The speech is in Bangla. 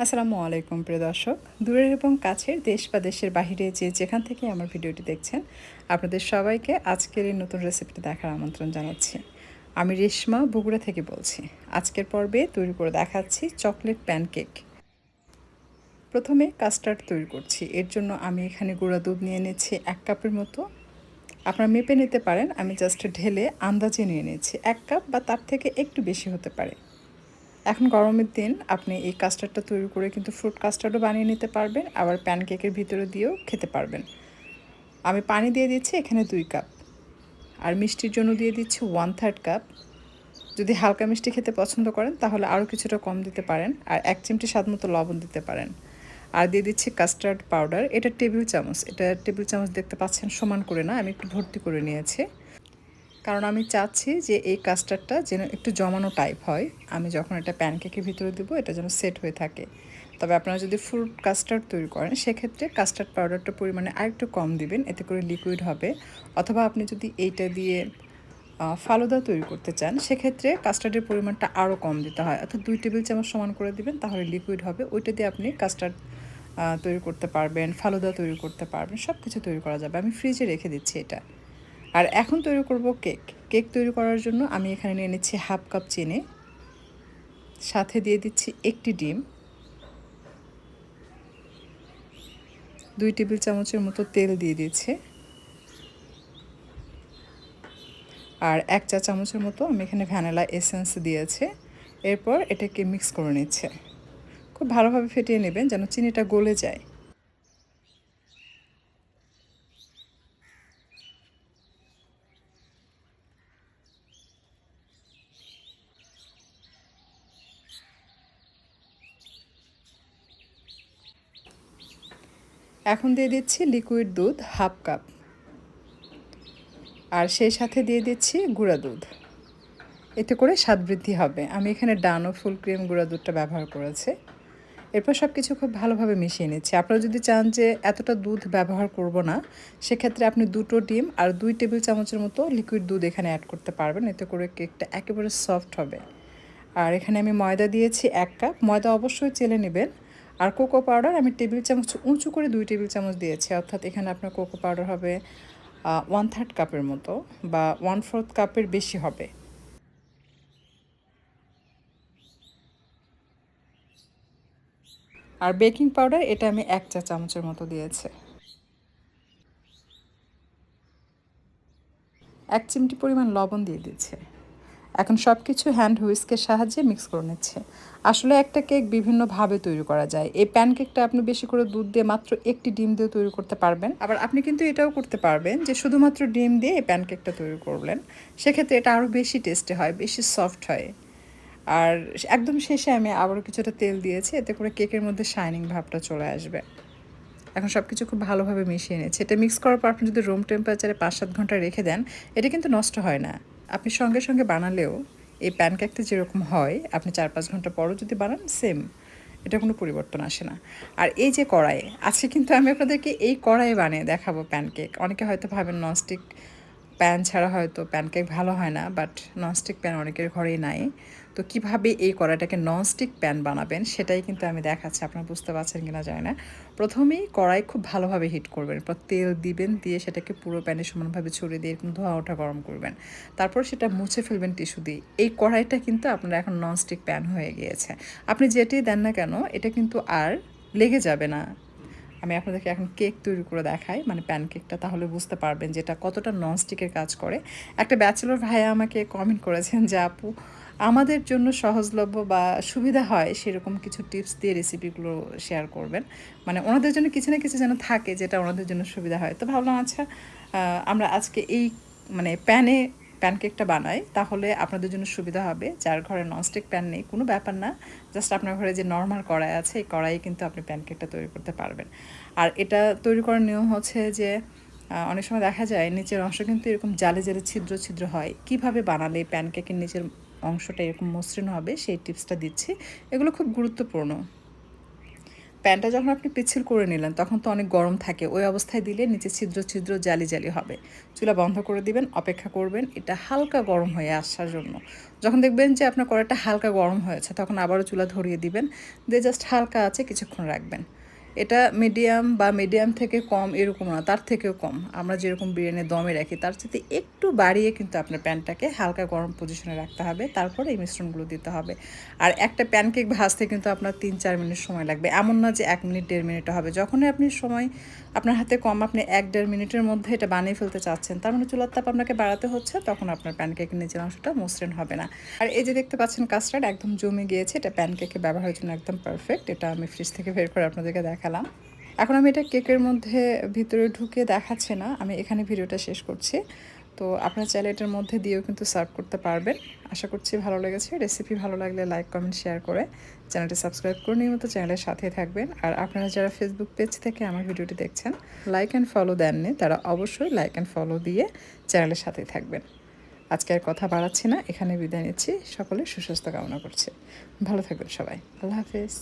আসসালামু আলাইকুম প্রিয় দর্শক। দূরের এবং কাছের দেশ বা দেশের বাহিরে যেখান থেকে আমার ভিডিওটি দেখছেন, আপনাদের সবাইকে আজকের এই নতুন রেসিপিটি দেখার আমন্ত্রণ জানাচ্ছি। আমি রেশমা বগুড়া থেকে বলছি। আজকের পর্বে তৈরি করে দেখাচ্ছি চকলেট প্যানকেক। প্রথমে কাস্টার্ড তৈরি করছি। এর জন্য আমি এখানে গুঁড়া দুধ নিয়ে নিচ্ছি 1 কাপের মতো। আপনারা মেপে নিতে পারেন, আমি জাস্ট ঢেলে আন্দাজে নিয়ে নিচ্ছি। 1 কাপ বা তার থেকে একটু বেশি হতে পারে। এখন গরমের দিন আপনি এই কাস্টার্ডটা তৈরি করে কিন্তু ফ্রুট কাস্টার্ডও বানিয়ে নিতে পারবেন, আবার প্যানকেকের ভিতরে দিয়েও খেতে পারবেন। আমি পানি দিয়ে দিচ্ছি এখানে 2 কাপ, আর মিষ্টির জন্য দিয়ে দিচ্ছি 1/3 কাপ। যদি হালকা মিষ্টি খেতে পছন্দ করেন তাহলে আরও কিছুটা কম দিতে পারেন, আর 1 চিমটি স্বাদ মতো লবণ দিতে পারেন। আর দিয়ে দিচ্ছি কাস্টার্ড পাউডার, এটা টেবিল চামচ, এটা টেবিল চামচ দেখতে পাচ্ছেন সমান করে না, আমি একটু ভর্তি করে নিয়েছি। কারণ আমি চাচ্ছি যে এই কাস্টার্ডটা যেন একটু জমানো টাইপ হয়। আমি যখন এটা প্যানকেকের ভিতরে দেবো এটা যেন সেট হয়ে থাকে। তবে আপনারা যদি ফ্রুট কাস্টার্ড তৈরি করেন সেক্ষেত্রে কাস্টার্ড পাউডারটা পরিমাণে আরেকটু কম দিবেন, এতে করে লিকুইড হবে। অথবা আপনি যদি এইটা দিয়ে ফালুদা তৈরি করতে চান সেক্ষেত্রে কাস্টার্ডের পরিমাণটা আরও কম দিতে হয়, অর্থাৎ 2 টেবিল চামচ সমান করে দিবেন, তাহলে লিকুইড হবে। ওইটা দিয়ে আপনি কাস্টার্ড তৈরি করতে পারবেন, ফালুদা তৈরি করতে পারবেন, সব কিছু তৈরি করা যাবে। আমি ফ্রিজে রেখে দিচ্ছি এটা। আর এখন তৈরি করব কেক। কেক তৈরি করার জন্য আমি এখানে নিয়ে নিচ্ছি 1/2 কাপ চিনি, সাথে দিয়ে দিচ্ছি 1টি ডিম, 2 টেবিল চামচের মতো তেল দিয়ে দিচ্ছি, আর 1 চা চামচের মতো আমি এখানে ভ্যানিলা এসেন্স দিয়েছি। এরপর এটাকে মিক্স করে নিচ্ছে। খুব ভালোভাবে ফেটিয়ে নেবেন যেন চিনিটা গলে যায়। এখন দিয়ে দিচ্ছি লিকুইড দুধ 1/2 কাপ, আর সেই সাথে দিয়ে দিচ্ছি গুঁড়া দুধ। এতে করে স্বাদ বৃদ্ধি হবে। আমি এখানে ডানো ফুল ক্রিম গুঁড়া দুধটা ব্যবহার করেছি। এরপর সব কিছু খুব ভালোভাবে মিশিয়ে নিচ্ছি। আপনারা যদি চান যে এতটা দুধ ব্যবহার করব না, সেক্ষেত্রে আপনি 2টো ডিম আর 2 টেবিল চামচের মতো লিকুইড দুধ এখানে অ্যাড করতে পারবেন। এতে করে কেকটা একেবারে সফট হবে। আর এখানে আমি ময়দা দিয়েছি 1 কাপ, ময়দা অবশ্যই চেলে নেবেন। আর কোকো পাউডার আমি টেবিল চামচ উঁচু করে 2 টেবিল চামচ দিয়েছি, অর্থাৎ এখানে আপনার কোকো পাউডার হবে 1/3 কাপের মতো বা 1/4 কাপের বেশি হবে। আর বেকিং পাউডার এটা আমি 1 চা চামচের মতো দিয়েছি। 1 চিমটি পরিমাণ লবণ দিয়ে দিচ্ছে। এখন সব কিছু হ্যান্ড হুইস্কের সাহায্যে মিক্স করে নিচ্ছে। আসলে একটা কেক বিভিন্নভাবে তৈরি করা যায়। এই প্যানকেকটা আপনি বেশি করে দুধ দিয়ে মাত্র 1টি ডিম দিয়ে তৈরি করতে পারবেন। আবার আপনি কিন্তু এটাও করতে পারবেন যে শুধুমাত্র ডিম দিয়ে এই প্যানকেকটা তৈরি করলেন। সেক্ষেত্রে এটা আরও বেশি টেস্টি হয়, বেশি সফট হয়। আর একদম শেষে আমি আবারও কিছুটা তেল দিয়েছি, এতে করে কেকের মধ্যে শাইনিং ভাবটা চলে আসবে। এখন সব কিছু খুব ভালোভাবে মিশিয়ে নিচ্ছি। এটা মিক্স করার পর আপনি যদি রুম টেম্পারেচারে 5-7 ঘন্টা রেখে দেন, এটা কিন্তু নষ্ট হয় না। আপনি সঙ্গে সঙ্গে বানালেও এই প্যানকেকটা যেরকম হয়, আপনি 4-5 ঘন্টা পরও যদি বানান সেম, এটা কোনো পরিবর্তন আসে না। আর এই যে কড়াই, আজকে কিন্তু আমি আপনাদেরকে এই কড়াইয়ে বানিয়ে দেখাবো প্যানকেক। অনেকে হয়তো ভাবেন ননস্টিক প্যান ছাড়া হয়তো প্যানকেক ভালো হয় না, বাট ননস্টিক প্যান অনেকের ঘরেই নাই। তো কিভাবে এই কড়াইটাকে ননস্টিক প্যান বানাবেন সেটাই কিন্তু আমি দেখাচ্ছি। আপনারা বুঝতে পারছেন কিনা জানি না। প্রথমেই কড়াই খুব ভালোভাবে হিট করবেন, এরপর তেল দিবেন, দিয়ে সেটাকে পুরো প্যানে সমানভাবে ছড়িয়ে দিয়ে এরকম ধোঁয়া ওঠা গরম করবেন। তারপর সেটা মুছে ফেলবেন টিস্যু দিয়ে। এই কড়াইটা কিন্তু আপনার এখন ননস্টিক প্যান হয়ে গিয়েছে। আপনি যেটাই দেন না কেন এটা কিন্তু আর লেগে যাবে না। আমি আপনাদেরকে এখন কেক তৈরি করে দেখাই, মানে প্যানকেকটা, তাহলে বুঝতে পারবেন যে এটা কতটা ননস্টিকের কাজ করে। একটা ব্যাচেলর ভাইয়া আমাকে কমেন্ট করেছেন যে আপু, আমাদের জন্য সহজলভ্য বা সুবিধা হয় সেরকম কিছু টিপস দিয়ে রেসিপিগুলো শেয়ার করবেন। মানে ওনাদের জন্য কিছু না কিছু যেন থাকে যেটা ওনাদের জন্য সুবিধা হয়। তো ভাবলাম আচ্ছা, আমরা আজকে এই মানে প্যানে প্যানকেকটা বানাই, তাহলে আপনাদের জন্য সুবিধা হবে। যার ঘরে ননস্টিক প্যান নেই কোনো ব্যাপার না, জাস্ট আপনার ঘরে যে নর্মাল কড়াই আছে এই কড়াইয়ে কিন্তু আপনি প্যানকেকটা তৈরি করতে পারবেন। আর এটা তৈরি করার নিয়ম হচ্ছে যে অনেক সময় দেখা যায় নিচের অংশ কিন্তু এরকম জালে জালে ছিদ্র ছিদ্র হয়। কিভাবে বানালে প্যানকেকের নিচের অংশটা এরকম মসৃণ হবে সেই টিপসটা দিচ্ছি। এগুলো খুব গুরুত্বপূর্ণ। প্যানটা যখন আপনি পিচ্ছিল করে নিলেন তখন তো অনেক গরম থাকে, ওই অবস্থায় দিলে নিচে ছিদ্র ছিদ্র জালি জালি হবে। চুলা বন্ধ করে দিবেন, অপেক্ষা করবেন এটা হালকা গরম হয়ে আসার জন্য। যখন দেখবেন যে আপনার কড়াইটা হালকা গরম হয়েছে তখন আবারও চুলা ধরিয়ে দিবেন, দিয়ে জাস্ট হালকা আছে কিছুক্ষণ রাখবেন। এটা মিডিয়াম বা মিডিয়াম থেকে কম এরকম না, তার থেকেও কম। আমরা যেরকম বিরিয়ানি দমে রাখি তার সাথে একটু বাড়িয়ে কিন্তু আপনার প্যানটাকে হালকা গরম পজিশনে রাখতে হবে, তারপরে এই মিশ্রণগুলো দিতে হবে। আর একটা প্যানকেক ভাজতে কিন্তু আপনার 3-4 মিনিট সময় লাগবে, এমন না যে 1 মিনিট 1.5 মিনিটও হবে। যখনই আপনি সময় আপনার হাতে কম, আপনি 1-1.5 মিনিটের মধ্যে এটা বানিয়ে ফেলতে চাচ্ছেন, তার মানে চুলার তাপ আপনাকে বাড়াতে হচ্ছে, তখন আপনার প্যানকেকের নিচের অংশটা মসৃণ হবে না। আর এই যে দেখতে পাচ্ছেন কাস্টার্ড একদম জমে গিয়েছে, এটা প্যানকেকে ব্যবহারের জন্য একদম পারফেক্ট। এটা আমি ফ্রিজ থেকে বের করে আপনাদেরকে দেখালাম। এখন আমি এটা কেকের মধ্যে ভিতরে ঢুকে দেখাচ্ছি না, আমি এখানে ভিডিওটা শেষ করছি। তো আপনারা চাইলে এটার মধ্যে দিয়েও কিন্তু সার্ভ করতে পারবেন। আশা করছি ভালো লেগেছে। রেসিপি ভালো লাগলে লাইক কমেন্ট শেয়ার করে চ্যানেলটি সাবস্ক্রাইব করে নিয়মিত চ্যানেলের সাথে থাকবেন। আর আপনারা যারা ফেসবুক পেজ থেকে আমার ভিডিওটি দেখছেন লাইক অ্যান্ড ফলো দেননি, তারা অবশ্যই লাইক অ্যান্ড ফলো দিয়ে চ্যানেলের সাথে থাকবেন। আজকে আর কথা বাড়াচ্ছি না, এখানে বিদায় নিচ্ছি। সকলে সুস্বাস্থ্য কামনা করছি। ভালো থাকবেন সবাই। আল্লাহ হাফেজ।